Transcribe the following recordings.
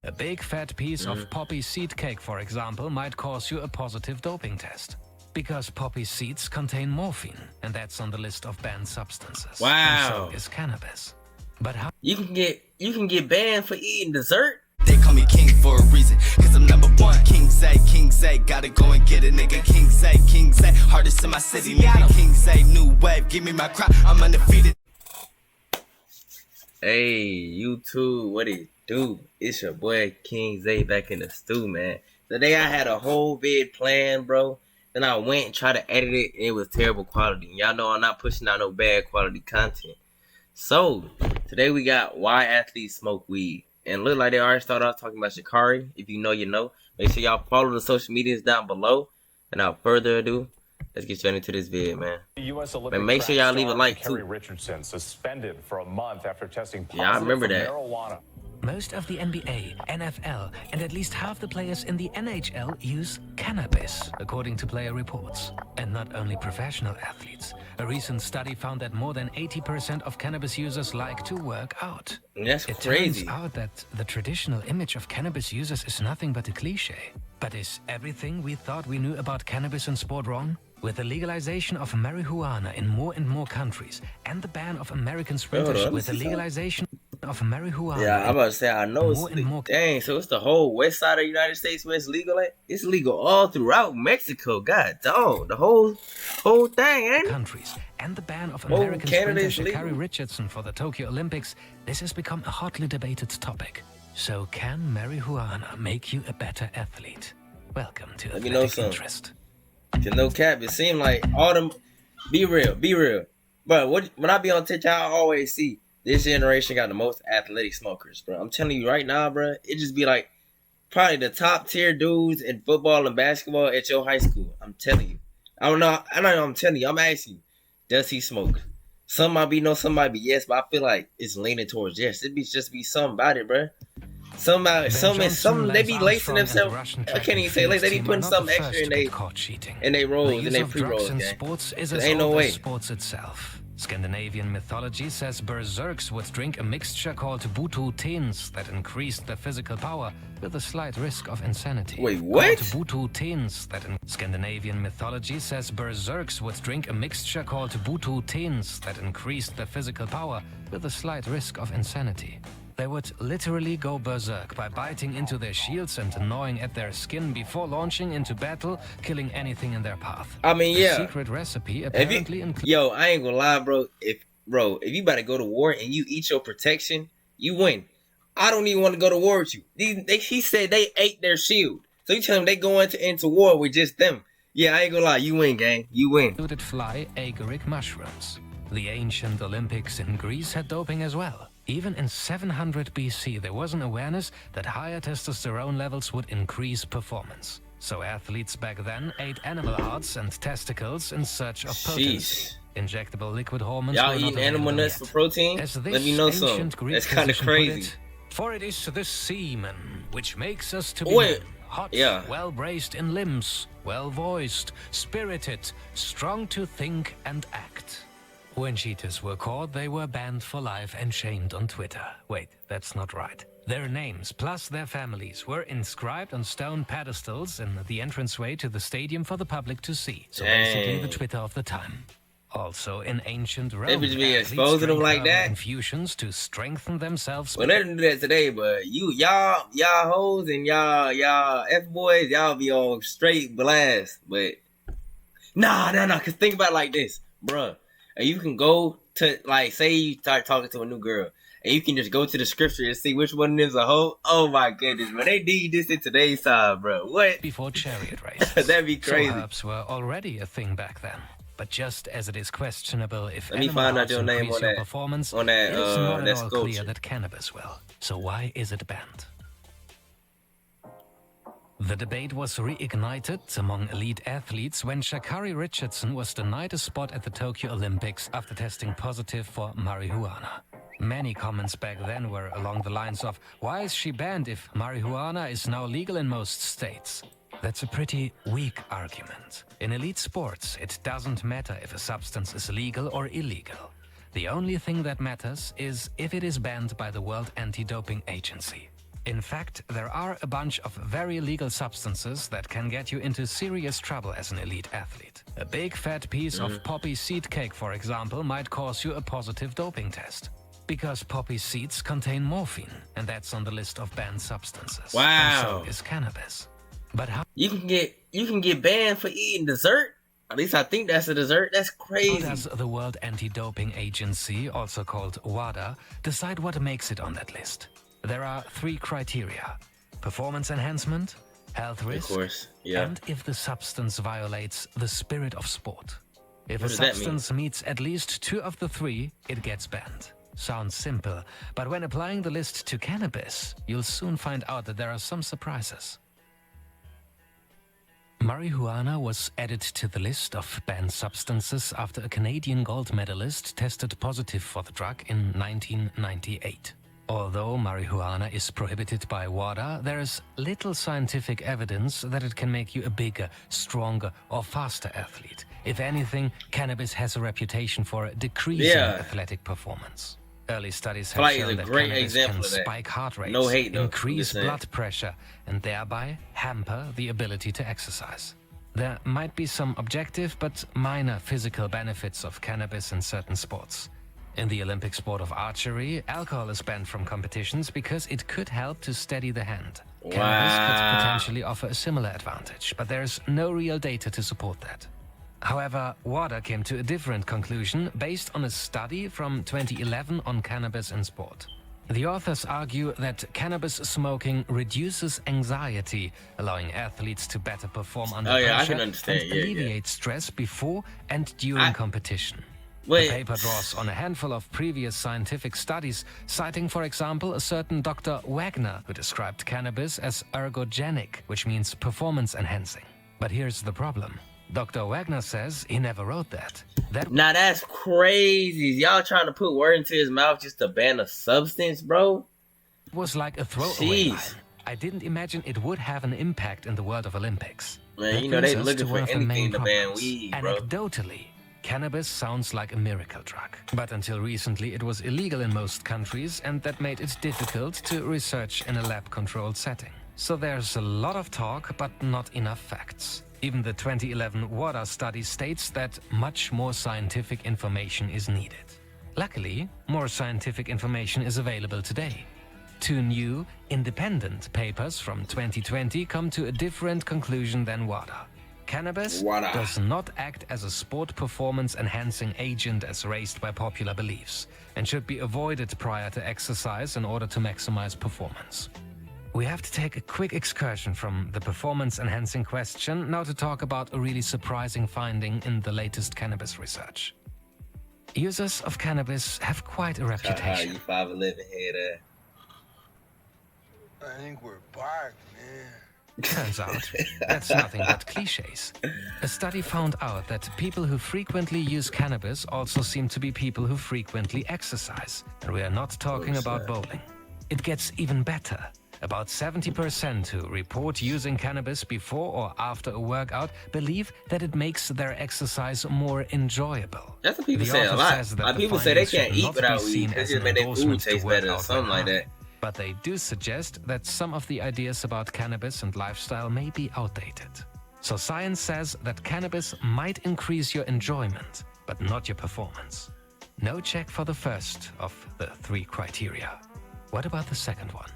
A big fat piece of poppy seed cake, for example, might cause you a positive doping test. Because poppy seeds contain morphine, and that's on the list of banned substances. Wow. And so is cannabis. But how You can get banned for eating dessert? They call me king for a reason, cause I'm number one. King say, gotta go and get a nigga. King say, hardest in my city, nigga. King say, new wave, give me my crop, I'm undefeated. Hey, YouTube, what it do? It's your boy King Zay back in the stew, man. Today I had a whole vid planned, bro. Then I went and tried to edit it, and it was terrible quality. Y'all know I'm not pushing out no bad quality content. So, today we got why athletes smoke weed. And look like they already started off talking about Sha'Carri. If you know, you know. Make sure y'all follow the social medias down below. And without further ado, let's get straight into this vid, man. U.S. Olympic And make sure y'all leave a like, Carrie too. Richardson suspended for a month after testing positive Yeah, I remember for that. marijuana. most of the NBA, NFL, and at least half the players in the NHL use cannabis, according to player reports. And not only professional athletes. A recent study found that more than 80% of cannabis users like to work out. That's It crazy. turns out that the traditional image of cannabis users is nothing but a cliche. But is everything we thought we knew about cannabis and sport wrong? With the legalization of marijuana in more and more countries, and the ban of American sprinters on, with the this is legalization of marijuana. Yeah, I'm about to say, I know it's More and more- dang, so it's the whole west side of the United States where it's legal at? It's legal all throughout Mexico. God dog, the whole thing, ain't it? countries, and the ban of Well, American Canada sprinter is legal. Sha'Carri Richardson for the Tokyo Olympics, this has become a hotly debated topic. So can marijuana make you a better athlete? Welcome to Let me know Athletic some. Interest. To no cap, it seemed like all them. Be real. But when I be on TikTok, I always see this generation got the most athletic smokers, bro. I'm telling you right now, bro. It just be like probably the top tier dudes in football and basketball at your high school. I'm telling you. I don't know. I'm telling you. I'm asking you. Does he smoke? Some might be no, some might be yes, but I feel like it's leaning towards yes. It be just be something about it, bro. Some Ben Johnson, they be Lance lacing Armstrong, and the themselves. Russian I track can't and even say lace. They be field putting team are not something the extra first in to they get caught cheating. rolls, The in use they of pre drugs rolls. in Okay? sports is There as ain't no old way. as sports itself. Scandinavian mythology says berserks would drink a mixture called Butu Tens that increased their physical power with a slight risk of insanity. Wait, what? Called Butu Tens that in Scandinavian mythology says berserks would drink a mixture called Butu Tens that increased their physical power with a slight risk of insanity. They would literally go berserk by biting into their shields and gnawing at their skin before launching into battle, killing anything in their path. I mean, The yeah. secret recipe If apparently you, includes yo, I ain't gonna lie, bro. If you about to go to war and you eat your protection, you win. I don't even want to go to war with you. He said they ate their shield, so you tell them they go into war with just them. Yeah, I ain't gonna lie, you win, gang. You win. fly agaric mushrooms. The ancient Olympics in Greece had doping as well. Even in 700 BC, there was an awareness that higher testosterone levels would increase performance. So athletes back then ate animal hearts and testicles in search of potency. Sheesh. Injectable liquid hormones Y'all were not eating animal available nuts yet. for protein? As Let this me know some. ancient Greek That's kind of physician put crazy. it, for it is the semen which makes us to be Wait, men, hot, yeah. well braced in limbs, well voiced, spirited, strong to think and act. When cheaters were caught, they were banned for life and shamed on Twitter. Wait, that's not right. Their names, plus their families, were inscribed on stone pedestals in the entranceway to the stadium for the public to see. So basically the Dang. Twitter of the time. Also, in ancient Rome, They be athletes exposing them drank like herbal that? infusions to strengthen themselves. Well, let them do that today, but y'all hoes and y'all F-boys, y'all be on straight blast. But nah, cause think about it like this, bruh. And you can go to, like, say you start talking to a new girl, and you can just go to the scripture and see which one is a hoe. Oh my goodness, man, they need this in today's time, bro. What? Before chariot races. That'd be crazy. So herbs were already a thing back then. But just as it is questionable if Let me animal find out hearts your name increase on your that- performance, on that, it is not that at all clear sculpture. that cannabis will. So why is it banned? The debate was reignited among elite athletes when Sha'Carri Richardson was denied a spot at the Tokyo Olympics after testing positive for marijuana. Many comments back then were along the lines of, why is she banned if marijuana is now legal in most states? That's a pretty weak argument. In elite sports, it doesn't matter if a substance is legal or illegal. The only thing that matters is if it is banned by the World Anti-Doping Agency. In fact, there are a bunch of very legal substances that can get you into serious trouble as an elite athlete. A big fat piece of poppy seed cake, for example, might cause you a positive doping test. Because poppy seeds contain morphine, and that's on the list of banned substances. Wow. And so is cannabis. But how You can get banned for eating dessert. At least I think that's a dessert. That's crazy. does the World Anti-Doping Agency, also called WADA, decide what makes it on that list? There are 3 criteria: performance enhancement, health risk, Of course, yeah. and if the substance violates the spirit of sport. If What a does that mean? substance meets at least 2 of the 3, it gets banned. Sounds simple, but when applying the list to cannabis, you'll soon find out that there are some surprises. Marijuana was added to the list of banned substances after a Canadian gold medalist tested positive for the drug in 1998. Although marijuana is prohibited by WADA, there is little scientific evidence that it can make you a bigger, stronger, or faster athlete. If anything, cannabis has a reputation for decreasing athletic performance. Early studies have Flight is shown a that great cannabis example can of that. spike heart rates, No hate, though. I'm increase just saying. blood pressure, and thereby hamper the ability to exercise. There might be some objective but minor physical benefits of cannabis in certain sports. In the Olympic sport of archery, alcohol is banned from competitions because it could help to steady the hand. Cannabis could potentially offer a similar advantage, but there is no real data to support that. However, WADA came to a different conclusion based on a study from 2011 on cannabis in sport. The authors argue that cannabis smoking reduces anxiety, allowing athletes to better perform under I pressure can understand. and Yeah, alleviate stress before and during competition. The Wait. paper draws on a handful of previous scientific studies, citing, for example, a certain Dr. Wagner, who described cannabis as ergogenic, which means performance enhancing. But here's the problem. Dr. Wagner says he never wrote that. That Now that's crazy. Y'all trying to put word into his mouth just to ban a substance, bro? was like a throwaway Jeez. line. I didn't imagine it would have an impact in the world of Olympics. Man, That you know they brings us looking to for one of the anything main to ban problems. weed, bro. Anecdotally, cannabis sounds like a miracle drug. But until recently, it was illegal in most countries, and that made it difficult to research in a lab-controlled setting. So there's a lot of talk, but not enough facts. Even the 2011 WADA study states that much more scientific information is needed. Luckily, more scientific information is available today. 2 new, independent papers from 2020 come to a different conclusion than WADA. Cannabis WADA. does not act as a sport performance-enhancing agent as raised by popular beliefs, and should be avoided prior to exercise in order to maximize performance. We have to take a quick excursion from the performance-enhancing question now to talk about a really surprising finding in the latest cannabis research. Users of cannabis have quite a reputation. You 5'11" head I think we're back, man. Turns out, that's nothing but cliches. A study found out that people who frequently use cannabis also seem to be people who frequently exercise. And we are not talking about bowling. It gets even better. About 70% who report using cannabis before or after a workout believe that it makes their exercise more enjoyable. That's what people The say a author lot. says that Like the people say they findings can't should eat not without be weed seen because as it an make their food endorsement to taste work better or out something when like that. harmed. But they do suggest that some of the ideas about cannabis and lifestyle may be outdated. So science says that cannabis might increase your enjoyment, but not your performance. No check for the first of the 3 criteria. What about the second one?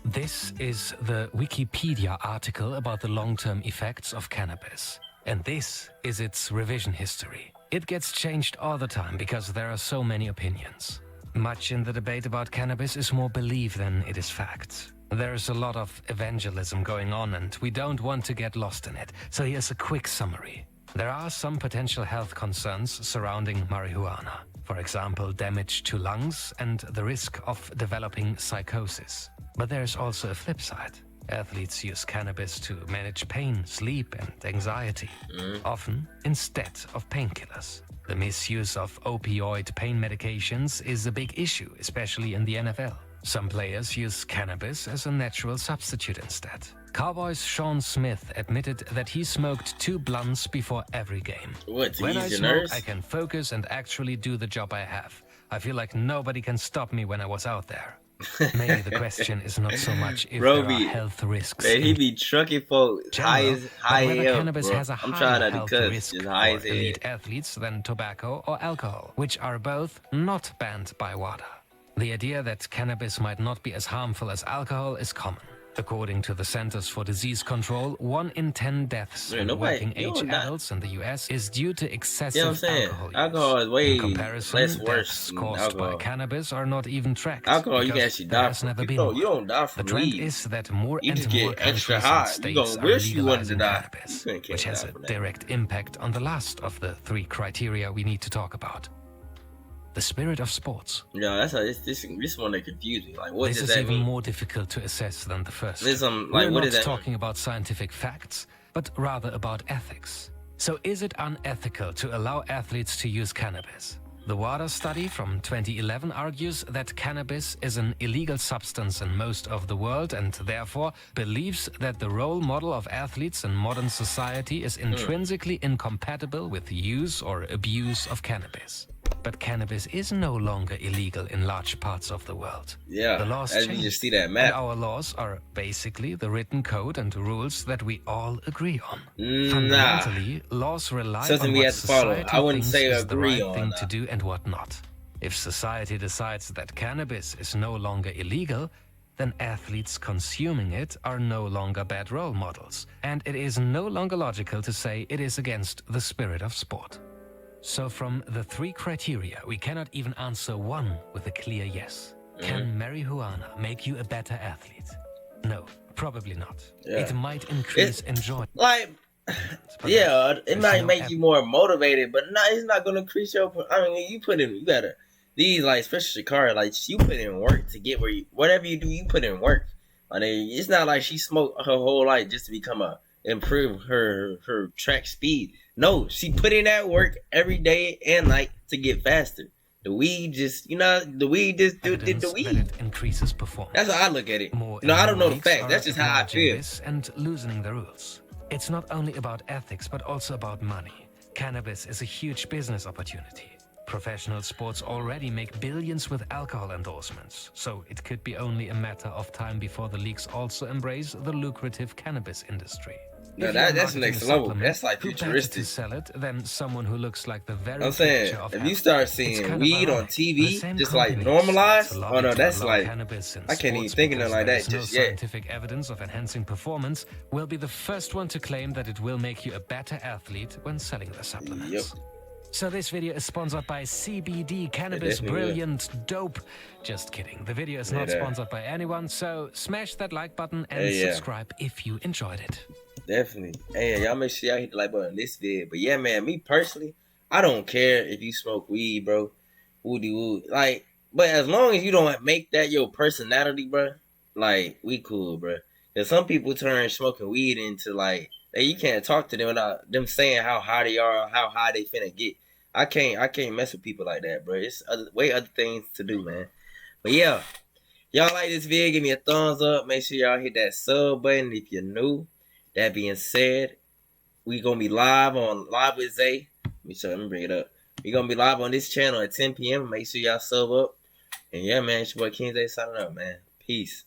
This is the Wikipedia article about the long-term effects of cannabis. And this is its revision history. It gets changed all the time because there are so many opinions. Much in the debate about cannabis is more belief than it is fact. There is a lot of evangelism going on and we don't want to get lost in it. So here's a quick summary. There are some potential health concerns surrounding marijuana. For example, damage to lungs and the risk of developing psychosis. But there's also a flip side. Athletes use cannabis to manage pain, sleep, and anxiety, often instead of painkillers. The misuse of opioid pain medications is a big issue, especially in the NFL. Some players use cannabis as a natural substitute instead. Cowboys' Sean Smith admitted that he smoked 2 blunts before every game. What, to When I ease your smoke, nerves? I can focus and actually do the job I have. I feel like nobody can stop me when I was out there. Maybe the question is not so much if Bro, there are health risks. Man, he be trucking for high but as hell, cannabis bro. has a I'm higher trying not to health cuss, risk just for high as hell. elite athletes than tobacco or alcohol, which are both not banned by WADA. The idea that cannabis might not be as harmful as alcohol is common. According to the Centers for Disease Control, 1 in 10 deaths Man, in nobody- working-age you don't die. adults in the US is due to excessive You know what I'm saying? alcohol use. Alcohol is way in comparison, less worse deaths than caused alcohol. by cannabis are not even tracked. Alcohol, you can because actually there die has from. never You been don't, you one. don't die The from trend weed. is that more You and just more get extra countries high. and You states gonna are wish you wanted to legalizing die. cannabis, You can't which has die a from that. direct impact on the last of the 3 criteria we need to talk about. The spirit of sports. Yeah, that's how this one that confused me. Like, what This does is that even mean? more difficult to assess than the first. This, like, We're what not does that talking about scientific facts, but rather about ethics. So is it unethical to allow athletes to use cannabis? The WADA study from 2011 argues that cannabis is an illegal substance in most of the world and therefore believes that the role model of athletes in modern society is intrinsically incompatible with use or abuse of cannabis. But cannabis is no longer illegal in large parts of the world. Yeah, the laws as you changed, just see that and map. our laws are basically the written code and rules that we all agree on. Nah. Fundamentally, laws rely Something on we what have to follow. society I wouldn't thinks say is the agree right on thing that. to do and what not. If society decides that cannabis is no longer illegal, then athletes consuming it are no longer bad role models, and it is no longer logical to say it is against the spirit of sport. So from the 3 criteria, we cannot even answer one with a clear yes. Can marijuana make you a better athlete? No, probably not. Yeah. It might increase enjoyment. Like, but yeah, it there's might no make you more motivated, but it's not gonna increase your. I mean, you gotta these, like, especially Sha'Carri, like, you put in work to get where you. Whatever you do, you put in work. I mean, it's not like she smoked her whole life just to improve her track speed. No, she put in that work every day and night to get faster. The weed just did the Evidence weed. that it increases performance. That's how I look at it. More I don't know the leagues facts. are That's just how I acknowledging feel. this and loosening the rules. It's not only about ethics, but also about money. Cannabis is a huge business opportunity. Professional sports already make billions with alcohol endorsements, so it could be only a matter of time before the leagues also embrace the lucrative cannabis industry. No, If you're that's marketing next a level. supplement, That's like who better futuristic. to sell it than someone who looks like the very I'm saying, picture of if you health. start It's seeing kind of weed on ironic. The TV, same just like companies normalized, that oh lobby no, to that's allow like, cannabis in I can't even sports think of because nothing like there that is no just yet. scientific evidence of enhancing performance, will be the first one to claim that it will make you a better athlete when selling their supplements. Yep. So this video is sponsored by CBD Cannabis definitely will. Brilliant Dope. Just kidding. The video is not Yeah. sponsored by anyone, so smash that like button and Yeah. subscribe if you enjoyed it. Definitely. Hey, y'all make sure y'all hit the like button on this video. But yeah, man, me personally, I don't care if you smoke weed, bro. Woody woo. Like, but as long as you don't make that your personality, bro, like, we cool, bro. Because some people turn smoking weed into, like, you can't talk to them without them saying how high they are or how high they finna get. I can't mess with people like that, bro. It's other things to do, man. But yeah, y'all like this video, give me a thumbs up. Make sure y'all hit that sub button if you're new. That being said, we gonna be live with Zay. Let me bring it up. We gonna be live on this channel at 10 p.m. Make sure y'all sub up. And yeah, man, it's your boy King Zay signing up, man. Peace.